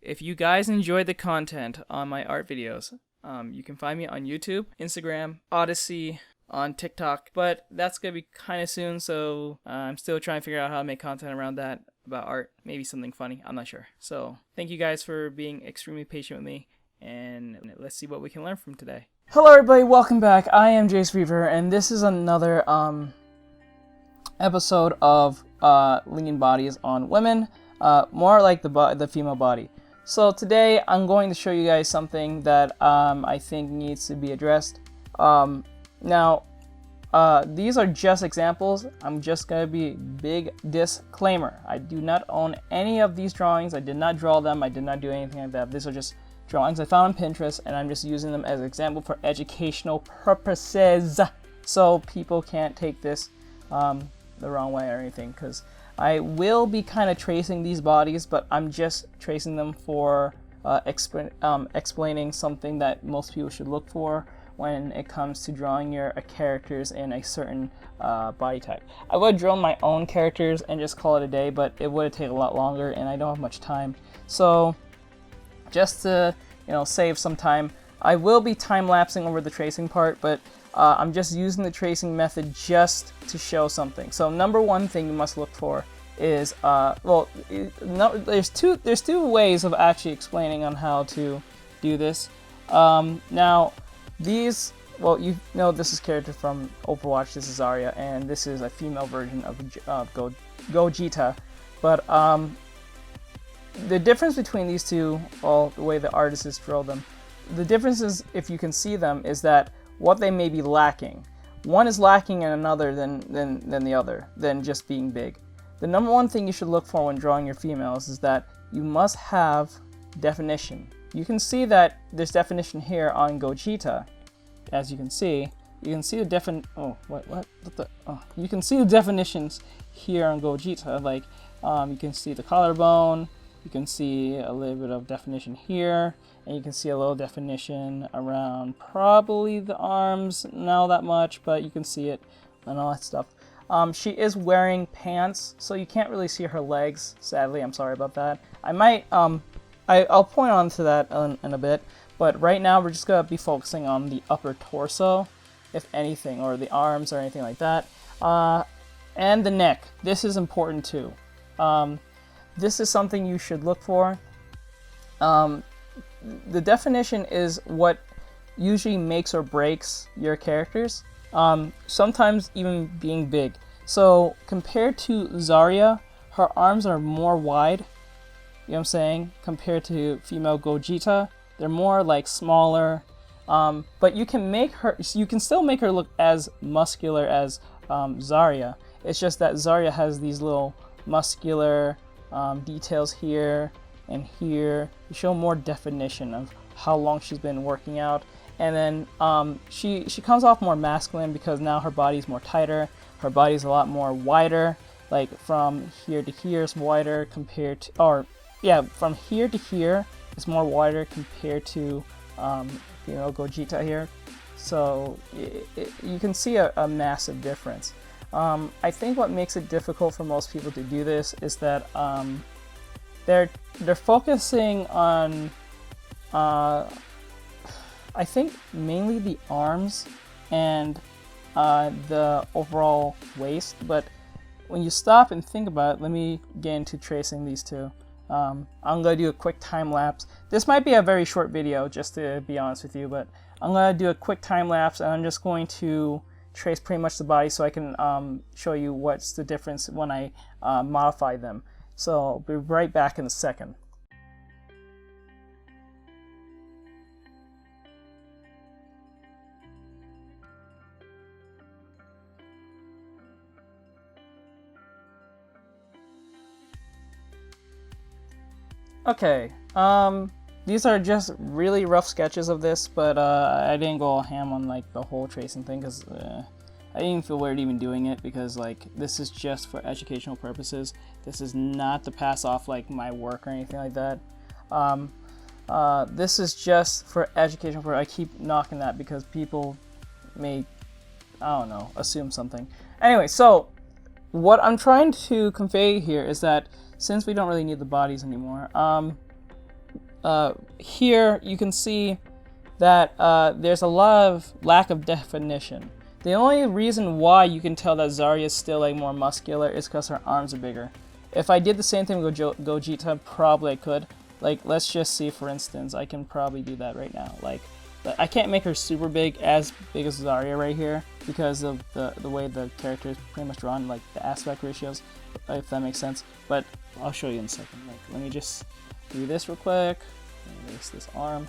if you guys enjoyed the content on my art videos, you can find me on YouTube, Instagram, Odyssey, on TikTok, but that's gonna be kind of soon, so I'm still trying to figure out how to make content around that about art, maybe something funny, I'm not sure. So thank you guys for being extremely patient with me, and let's see what we can learn from today. Hello everybody, welcome back. I am Jace Reaver, and this is another episode of lean bodies on women, more like the female body. So today I'm going to show you guys something that I think needs to be addressed. Now, these are just examples. I'm just going to be big disclaimer. I do not own any of these drawings. I did not draw them. I did not do anything like that. These are just drawings I found on Pinterest, and I'm just using them as an example for educational purposes. So people can't take this the wrong way or anything, because I will be kind of tracing these bodies, but I'm just tracing them for explaining something that most people should look for when it comes to drawing your characters in a certain body type. I would have drawn my own characters and just call it a day, but it would have taken a lot longer, and I don't have much time. So just to save some time, I will be time-lapsing over the tracing part, but I'm just using the tracing method just to show something. So number one thing you must look for is there's two ways of actually explaining on how to do this. Now these, this is character from Overwatch. This is Zarya, and this is a female version of Gogeta. But the difference between these two, the way the artists draw them, the difference is, if you can see them, is that what they may be lacking. One is lacking in another than the other, than just being big. The number one thing you should look for when drawing your females is that you must have definition. You can see that there's definition here on Gogeta. As you can see the you can see the definitions here on Gogeta. Like you can see the collarbone, you can see a little bit of definition here, and you can see a little definition around probably the arms, not that much, but you can see it and all that stuff. She is wearing pants, so you can't really see her legs, sadly. I'm sorry about that. I might I'll point on to that in a bit, but right now we're just going to be focusing on the upper torso, if anything, or the arms or anything like that. And the neck. This is important too. This is something you should look for. The definition is what usually makes or breaks your characters, sometimes even being big. So compared to Zarya, her arms are more wide. You know what I'm saying? Compared to female Gogeta, they're more like smaller. But you can still make her look as muscular as Zarya. It's just that Zarya has these little muscular details here and here. You show more definition of how long she's been working out. And then she comes off more masculine because now her body's more tighter. Her body's a lot more wider. Like from here to here is wider compared to, from here to here is more wider compared to Gogeta here. So you can see a massive difference. I think what makes it difficult for most people to do this is that they're focusing on I think mainly the arms and the overall waist, but when you stop and think about it, let me get into tracing these two. I'm going to do a quick time lapse. This might be a very short video, just to be honest with you, but I'm going to do a quick time lapse, and I'm just going to trace pretty much the body so I can show you what's the difference when I modify them. So I'll be right back in a second. Okay, these are just really rough sketches of this, but I didn't go all ham on like the whole tracing thing because I didn't feel weird even doing it, because like this is just for educational purposes. This is not to pass off like my work or anything like that. This is just for educational purposes. I keep knocking that because people may, I don't know, assume something. Anyway, so what I'm trying to convey here is that since we don't really need the bodies anymore, here you can see that there's a lot of lack of definition. The only reason why you can tell that Zarya is still like more muscular is because her arms are bigger. If I did the same thing with Gogeta, probably I could. Like, let's just see, for instance, I can probably do that right now. Like, I can't make her super big, as big as Zarya right here, because of the way the character is pretty much drawn, like the aspect ratios, if that makes sense. But I'll show you in a second. Like, let me just do this real quick. Erase this arm.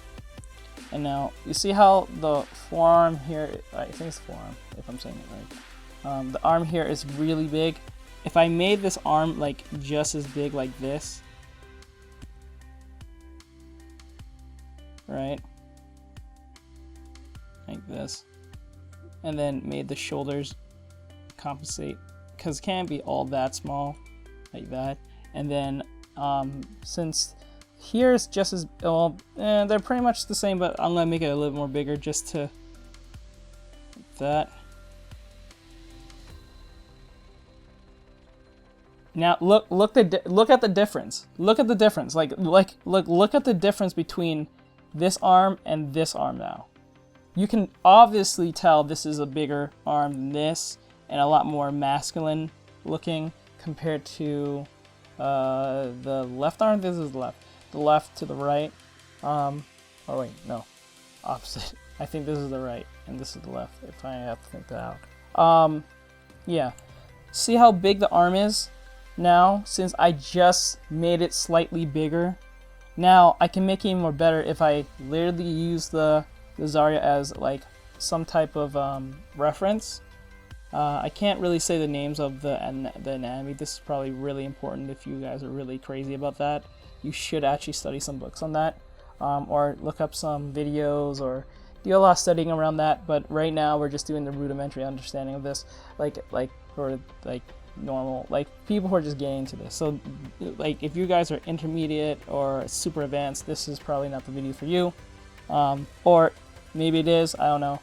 And now, you see how the forearm here, I think it's forearm, if I'm saying it right. The arm here is really big. If I made this arm like just as big like this, right? Like this. And then made the shoulders compensate, because it can't be all that small, like that. And then, since here's just as, well, they're pretty much the same, but I'm gonna make it a little more bigger just to, like that. Now look at the difference. Look at the difference. Look at the difference between this arm and this arm now. You can obviously tell this is a bigger arm than this, and a lot more masculine looking compared to the left arm. This is left. The left to the right. Oh wait, no, opposite. I think this is the right and this is the left, if I have to think that out. Yeah. See how big the arm is? Now, since I just made it slightly bigger, now I can make it even more better if I literally use the Zarya as like some type of reference. I can't really say the names of the anatomy. This is probably really important if you guys are really crazy about that. You should actually study some books on that, or look up some videos, or do a lot of studying around that. But right now we're just doing the rudimentary understanding of this, like for like normal, like people who are just getting into this. So like if you guys are intermediate or super advanced, this is probably not the video for you, or maybe it is, I don't know.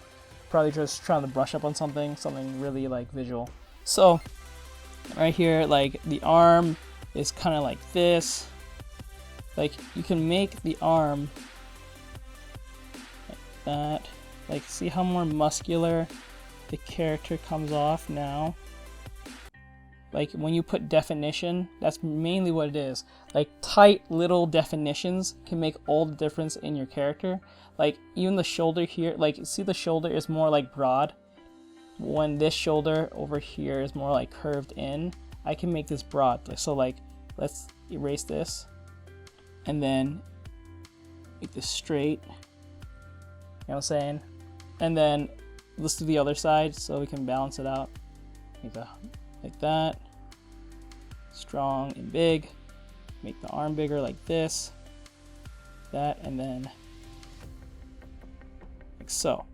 Probably just trying to brush up on something really like visual. So right here, like the arm is kind of like this. Like you can make the arm like that. Like, see how more muscular the character comes off now? Like when you put definition, that's mainly what it is. Like tight little definitions can make all the difference in your character. Like even the shoulder here, like see the shoulder is more like broad, when this shoulder over here is more like curved in. I can make this broad. So like, let's erase this and then make this straight. You know what I'm saying? And then let's do the other side so we can balance it out. Like that. Strong and big. Make the arm bigger like this. That, and then like so.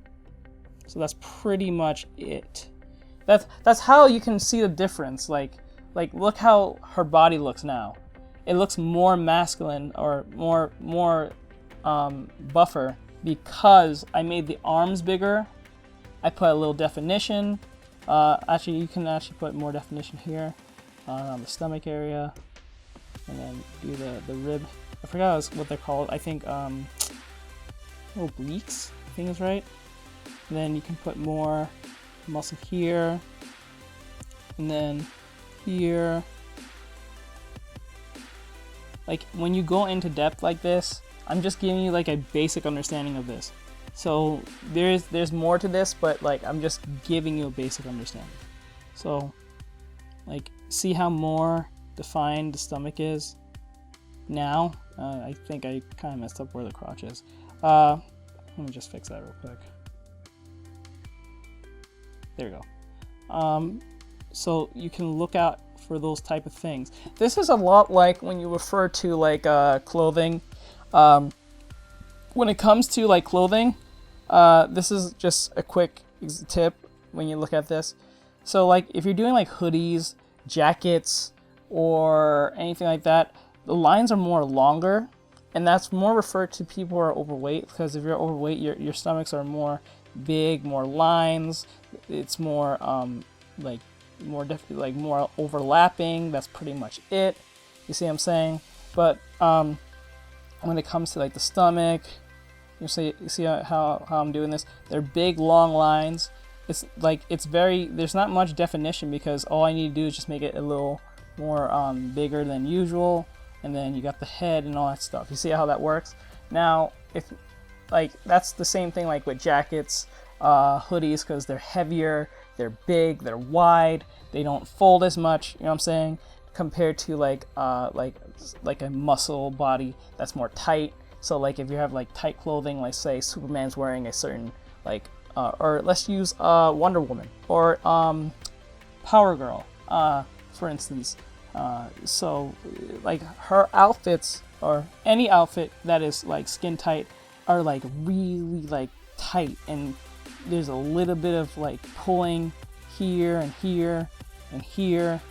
So that's pretty much it. That's how you can see the difference. Like look how her body looks now. It looks more masculine, or more buffer, because I made the arms bigger. I put a little definition. Actually, you can actually put more definition here on the stomach area, and then do the rib. I forgot what they're called. I think obliques, I think is right. And then you can put more muscle here, and then here. Like when you go into depth like this, I'm just giving you like a basic understanding of this. So there's more to this, but like I'm just giving you a basic understanding. So like, see how more defined the stomach is now? I think I kind of messed up where the crotch is. Let me just fix that real quick. There we go. So you can look out for those type of things. This is a lot like when you refer to like clothing. When it comes to like clothing, this is just a quick tip when you look at this. So like if you're doing like hoodies, jackets, or anything like that, the lines are more longer, and that's more referred to people who are overweight, because if you're overweight, your stomachs are more big, more lines. It's more more overlapping. That's pretty much it. You see what I'm saying? But when it comes to like the stomach, you see how I'm doing this? They're big, long lines. It's like, there's not much definition because all I need to do is just make it a little more bigger than usual. And then you got the head and all that stuff. You see how that works? Now, if like, that's the same thing like with jackets, hoodies, because they're heavier, they're big, they're wide, they don't fold as much, you know what I'm saying, compared to like a muscle body that's more tight. So like if you have like tight clothing, like say Superman's wearing a certain like or let's use Wonder Woman or Power Girl, for instance. So like her outfits, or any outfit that is like skin tight, are like really like tight, and there's a little bit of like pulling here and here and here,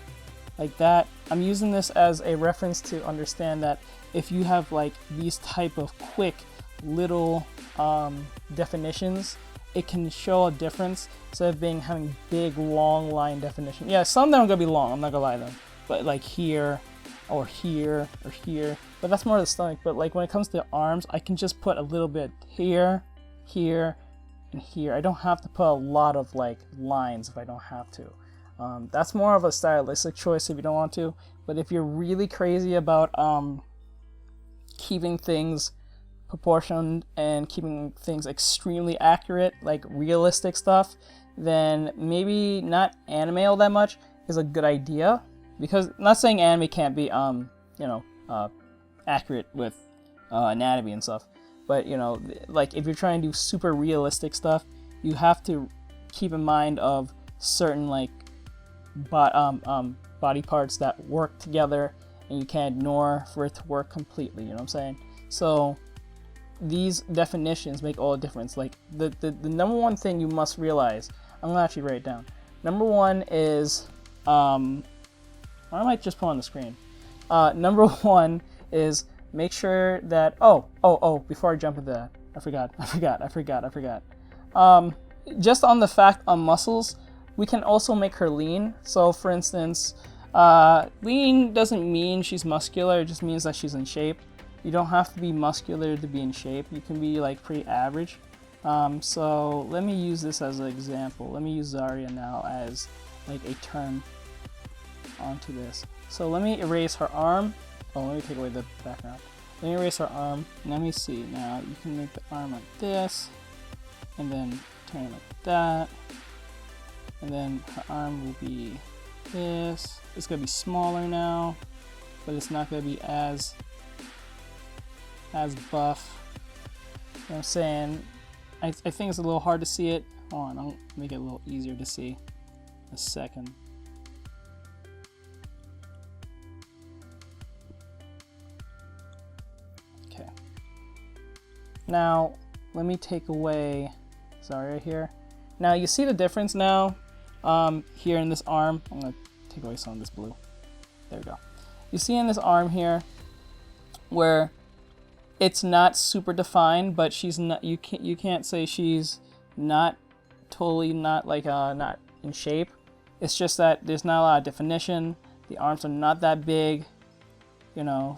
like that. I'm using this as a reference to understand that if you have like these type of quick little definitions, it can show a difference instead of having big long line definition. Yeah, some of them are gonna be long, I'm not gonna lie to them, but like here or here or here, but that's more of the stomach. But like when it comes to arms, I can just put a little bit here, here, and here. I don't have to put a lot of like lines if I don't have to. That's more of a stylistic choice if you don't want to. But if you're really crazy about keeping things proportioned and keeping things extremely accurate, like realistic stuff, then maybe not anime all that much is a good idea. Because I'm not saying anime can't be accurate with anatomy and stuff, but you know, like if you're trying to do super realistic stuff, you have to keep in mind of certain like body parts that work together, and you can't ignore for it to work completely, you know what I'm saying? So these definitions make all the difference. Like the number one thing you must realize, I'm gonna actually write it down. Number one is or I might just put on the screen. Number one is make sure that, before I jump into that, I forgot. Just on the fact on muscles, we can also make her lean. So for instance, lean doesn't mean she's muscular, it just means that she's in shape. You don't have to be muscular to be in shape. You can be like pretty average. So let me use this as an example. Let me use Zarya now as like a term onto this. So let me erase her arm. Oh, let me take away the background. Let me erase her arm. Let me see. Now you can make the arm like this, and then turn it like that, and then her arm will be this. It's gonna be smaller now, but it's not gonna be as buff. You know what I'm saying? I think it's a little hard to see it. Hold on, I'll make it a little easier to see. A second. Okay. Now, let me take away Zarya here. Now, you see the difference now here in this arm. I'm going to take away some of this blue. There we go. You see in this arm here where it's not super defined, but she's not. You can't say she's not totally not like not in shape. It's just that there's not a lot of definition. The arms are not that big, you know.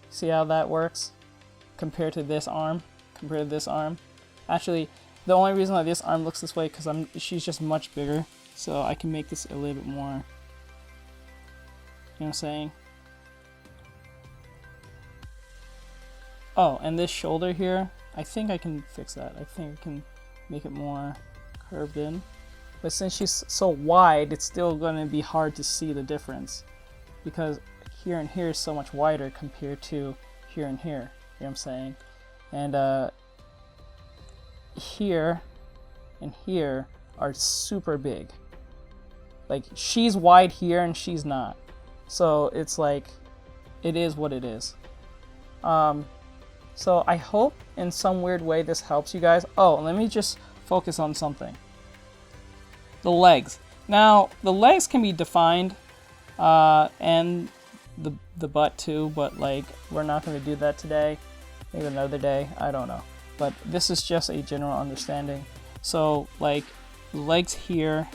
See how that works compared to this arm? Compared to this arm. Actually, the only reason why this arm looks this way because she's just much bigger, so I can make this a little bit more. You know what I'm saying? Oh, and this shoulder here, I think I can fix that. I think I can make it more curved in. But since she's so wide, it's still going to be hard to see the difference. Because here and here is so much wider compared to here and here. You know what I'm saying? And here and here are super big. Like, she's wide here and she's not. So it's like, it is what it is. So I hope in some weird way this helps you guys. Oh, let me just focus on something. The legs. Now, the legs can be defined, and the butt too, but like, we're not going to do that today. Maybe another day, I don't know. But this is just a general understanding. So like, the legs here,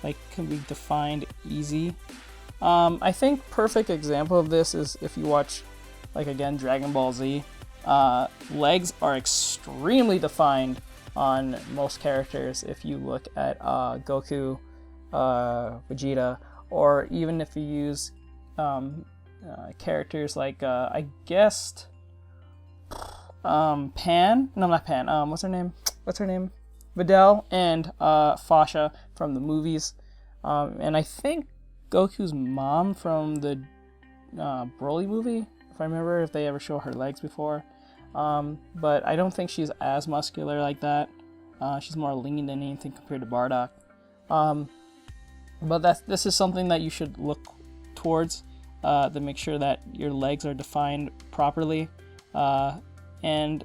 like, can be defined easy. I think perfect example of this is if you watch, like again, Dragon Ball Z. Legs are extremely defined on most characters. If you look at Goku, Vegeta, or even if you use characters like I guessed Pan. No, not Pan. What's her name? Videl and Fasha from the movies. And I think Goku's mom from the Broly movie, if I remember, if they ever show her legs before. But I don't think she's as muscular like that. She's more lean than anything compared to Bardock. But this is something that you should look towards to make sure that your legs are defined properly. And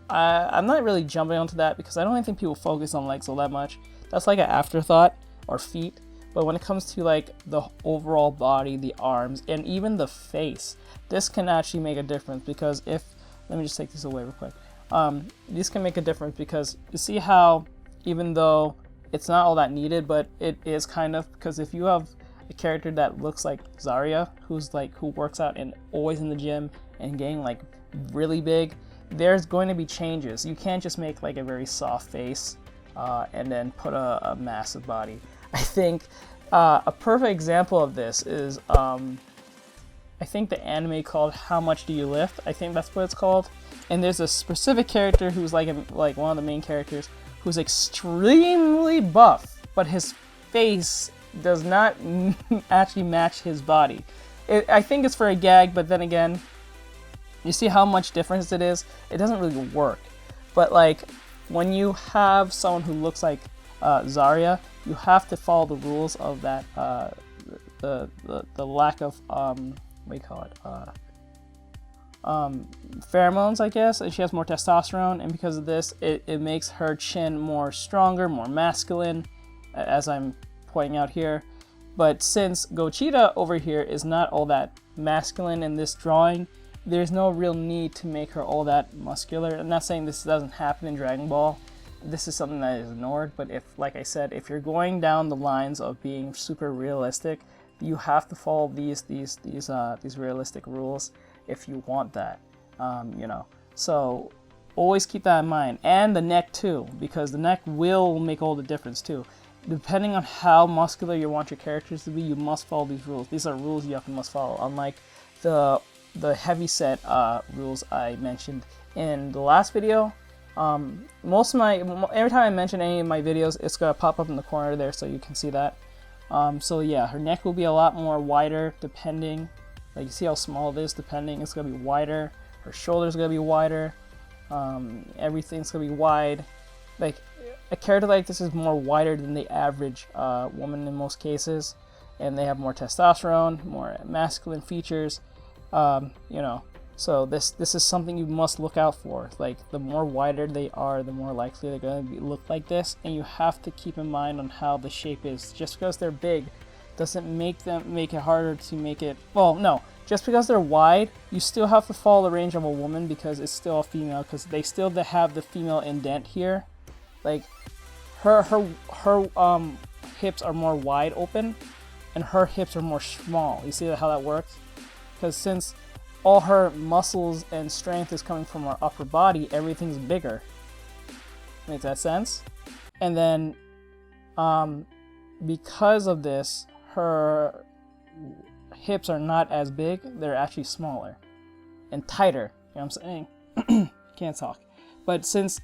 I'm not really jumping onto that because I don't think people focus on legs all that much. That's like an afterthought, or feet. But when it comes to like the overall body, the arms, and even the face, this can actually make a difference. Because let me just take this away real quick. This can make a difference because you see how, even though it's not all that needed, but it is kind of, because if you have a character that looks like Zarya, who works out and always in the gym and getting like really big, there's going to be changes. You can't just make like a very soft face and then put a massive body. I think a perfect example of this is I think the anime called How Much Do You Lift? I think that's what it's called. And there's a specific character who's like one of the main characters who's extremely buff, but his face does not actually match his body. I think it's for a gag, but then again, you see how much difference it is? It doesn't really work. But like when you have someone who looks like Zarya, you have to follow the rules of that the lack of what do you call it? Pheromones, I guess, and she has more testosterone, and because of this, it makes her chin more stronger, more masculine, as I'm pointing out here. But since Gogeta over here is not all that masculine in this drawing, there's no real need to make her all that muscular. I'm not saying this doesn't happen in Dragon Ball. This is something that is ignored, but like I said, if you're going down the lines of being super realistic, you have to follow these realistic rules if you want that, So always keep that in mind, and the neck too, because the neck will make all the difference too. Depending on how muscular you want your characters to be, you must follow these rules. These are rules you must follow, unlike the heavy set rules I mentioned in the last video. Every time I mention any of my videos, it's gonna pop up in the corner there, so you can see that. So yeah, her neck will be a lot more wider, depending. Like you see how small it is, depending. It's gonna be wider. Her shoulders are gonna be wider. Everything's gonna be wide. Like a character like this is more wider than the average woman in most cases, and they have more testosterone, more masculine features. So this is something you must look out for. Like the more wider they are, the more likely they're going to look like this, and you have to keep in mind on how the shape is. Just because they're big doesn't make it harder to make it. Well, no, just because they're wide, you still have to follow the range of a woman because it's still a female, because they still have the female indent here. Like her hips are more wide open, and her hips are more small. You see how that works? Because since all her muscles and strength is coming from her upper body, everything's bigger. Makes that sense? And then, because of this, her hips are not as big, they're actually smaller and tighter. You know what I'm saying? Can't talk. But since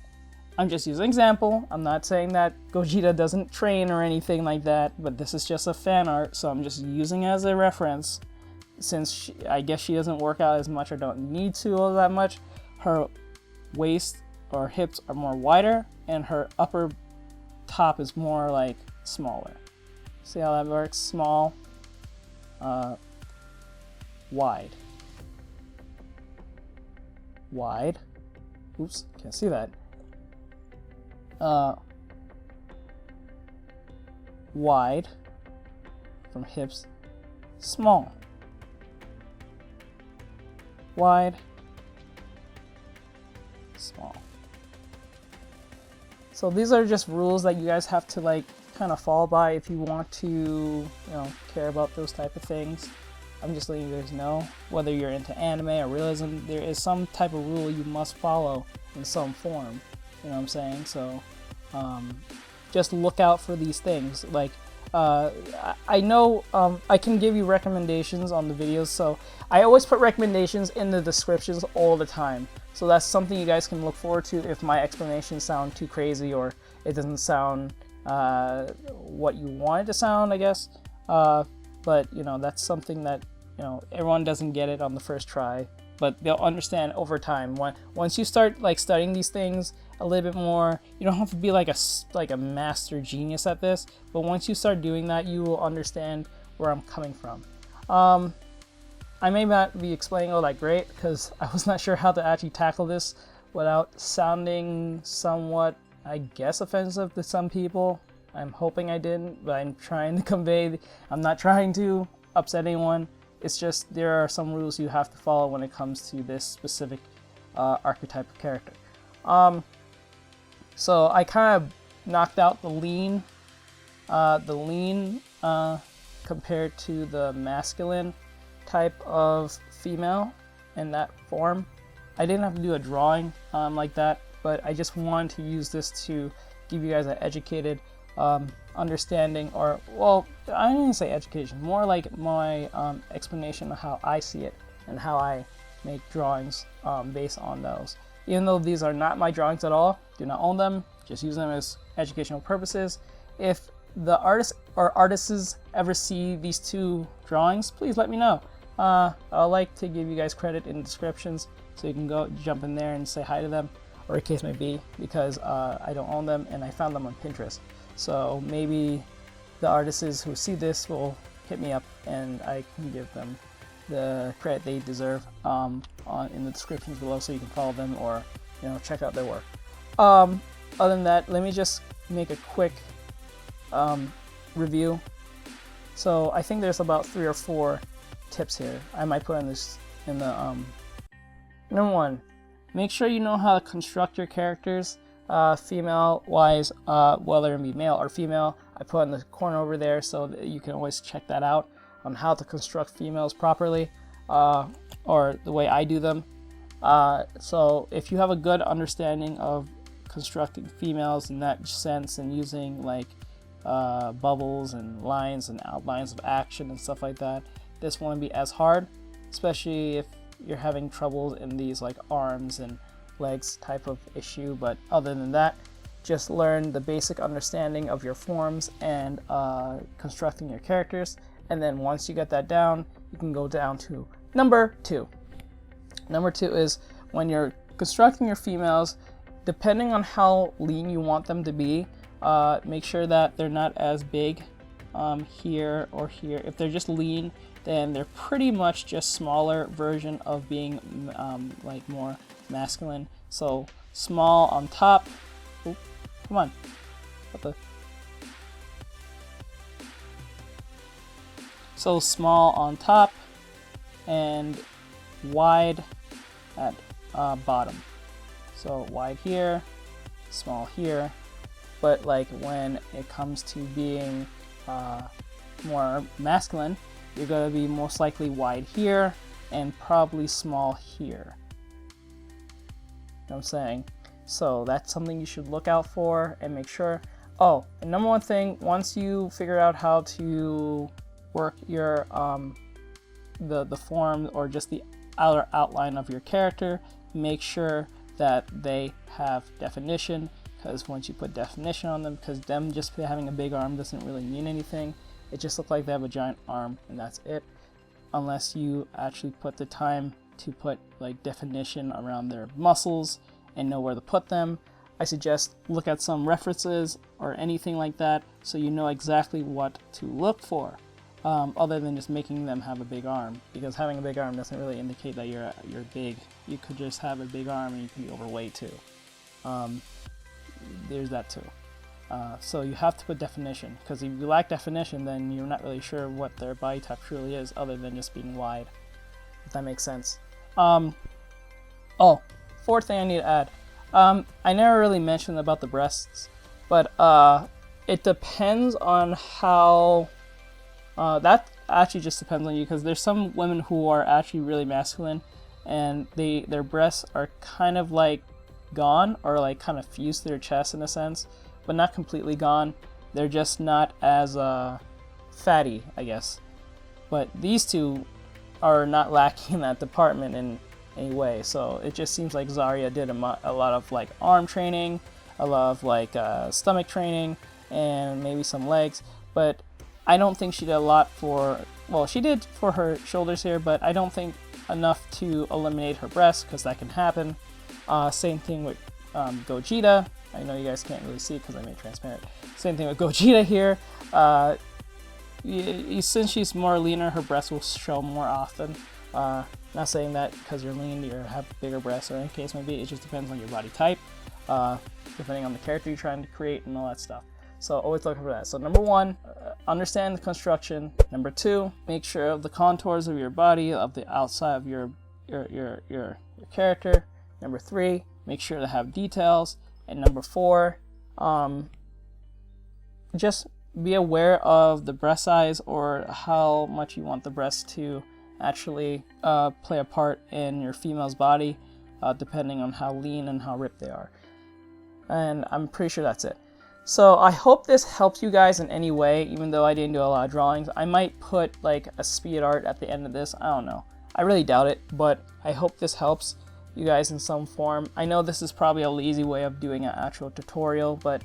I'm just using an example, I'm not saying that Gogeta doesn't train or anything like that, but this is just a fan art, so I'm just using it as a reference. Since I guess she doesn't work out as much or don't need to all that much, her waist or hips are more wider, and her upper top is more like smaller. See how that works? Small, wide. Wide. Oops, can't see that. Wide from hips, small. Wide, small. So these are just rules that you guys have to like kind of fall by if you want to, you know, care about those type of things. I'm just letting you guys know, whether you're into anime or realism, there is some type of rule you must follow in some form. You know what I'm saying? So just look out for these things. Like I know I can give you recommendations on the videos, so I always put recommendations in the descriptions all the time. So that's something you guys can look forward to if my explanations sound too crazy or it doesn't sound what you want it to sound, I guess. But you know, that's something that, you know, everyone doesn't get it on the first try, but they'll understand over time. Once you start like studying these things a little bit more, you don't have to be like a master genius at this, but once you start doing that, you will understand where I'm coming from. I may not be explaining all that great because I was not sure how to actually tackle this without sounding somewhat, I guess, offensive to some people. I'm hoping I didn't, but I'm trying to convey, I'm not trying to upset anyone. It's just there are some rules you have to follow when it comes to this specific archetype of character. So I kind of knocked out the lean compared to the masculine type of female in that form. I didn't have to do a drawing like that, but I just wanted to use this to give you guys an educated understanding, or, well, I didn't say education, more like my explanation of how I see it and how I make drawings based on those. Even though these are not my drawings at all, do not own them, just use them as educational purposes. If the artist or artists ever see these two drawings, please let me know. I like to give you guys credit in the descriptions, so you can go jump in there and say hi to them, or a case may be, because I don't own them and I found them on Pinterest. So maybe the artists who see this will hit me up and I can give them the credit they deserve in the descriptions below, so you can follow them or, you know, check out their work. Other than that, let me just make a quick review. So I think there's about 3 or 4 tips here I might put in this in the number 1, make sure you know how to construct your characters female wise, whether it be male or female. I put in the corner over there so that you can always check that out on how to construct females properly, or the way I do them. So if you have a good understanding of constructing females in that sense and using like bubbles and lines and outlines of action and stuff like that, this won't be as hard, especially if you're having trouble in these like arms and legs type of issue. But other than that, just learn the basic understanding of your forms and constructing your characters, and then once you get that down, you can go down to number 2. Number 2 is when you're constructing your females, depending on how lean you want them to be, make sure that they're not as big here or here. If they're just lean, then they're pretty much just smaller version of being like more masculine. So small on top. Oop, come on. What the? So small on top and wide at bottom. So wide here, small here. But like when it comes to being more masculine, you're going to be most likely wide here and probably small here. You know what I'm saying? So that's something you should look out for and make sure. Oh, and number 1 thing, once you figure out how to work your the form or just the outer outline of your character, make sure that they have definition, because once you put definition on them, because them just having a big arm doesn't really mean anything. It just looks like they have a giant arm and that's it, unless you actually put the time to put like definition around their muscles and know where to put them. I suggest look at some references or anything like that so you know exactly what to look for, other than just making them have a big arm, because having a big arm doesn't really indicate that you're big. You could just have a big arm and you can be overweight too. There's that too. So you have to put definition, because if you lack definition, then you're not really sure what their body type truly is, other than just being wide, if that makes sense. Oh, 4th thing I need to add. I never really mentioned about the breasts, but It depends on how, that actually just depends on you, because there's some women who are actually really masculine and their breasts are kind of like gone, or like kind of fused to their chest in a sense, but not completely gone. They're just not as fatty, I guess. But these two are not lacking in that department in any way. So it just seems like Zarya did a lot of like arm training, a lot of like stomach training, and maybe some legs. But I don't think she did a lot for, well, she did for her shoulders here, but I don't think enough to eliminate her breasts, because that can happen. Same thing with Gogeta. I know you guys can't really see because I made it transparent. Same thing with Gogeta here. Since she's more leaner, her breasts will show more often. Not saying that because you're lean, you have bigger breasts or any case may be. It just depends on your body type, depending on the character you're trying to create and all that stuff. So always look for that. So number one, understand the construction. Number two, make sure of the contours of your body, of the outside of your character. Number three, make sure to have details. And number four, just be aware of the breast size, or how much you want the breast to actually play a part in your female's body, depending on how lean and how ripped they are. And I'm pretty sure that's it. So I hope this helps you guys in any way, even though I didn't do a lot of drawings. I might put like a speed art at the end of this. I don't know. I really doubt it, but I hope this helps you guys in some form. I know this is probably a lazy way of doing an actual tutorial, but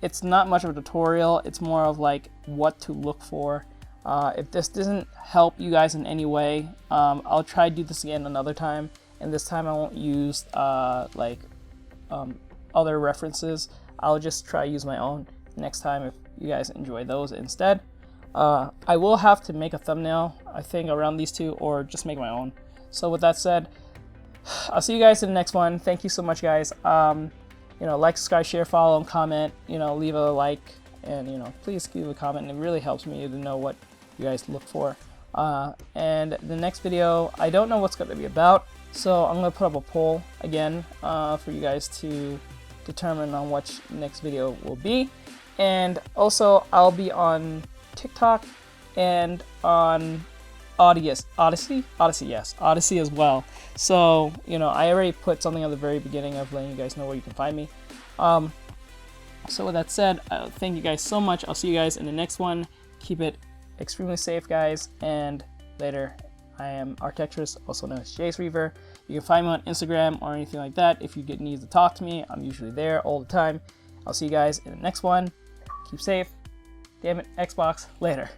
it's not much of a tutorial. It's more of like what to look for. If this doesn't help you guys in any way, I'll try to do this again another time, and this time I won't use other references. I'll just try to use my own next time if you guys enjoy those instead. I will have to make a thumbnail, I think, around these two, or just make my own. So with that said, I'll see you guys in the next one. Thank you so much, guys. Like, subscribe, share, follow, and comment. Leave a like, and please leave a comment. It really helps me to know what you guys look for. And the next video, I don't know what's going to be about, so I'm going to put up a poll again for you guys to determine on which next video will be. And also, I'll be on TikTok and on Odyssey as well. So I already put something at the very beginning of letting you guys know where you can find me. So with that said, thank you guys so much. I'll see you guys in the next one. Keep it extremely safe, guys, and later. I am Artextric, also known as Jace Reaver. You can find me on Instagram or anything like that. If you need to talk to me, I'm usually there all the time. I'll see you guys in the next one. Keep safe. Damn it, Xbox. Later.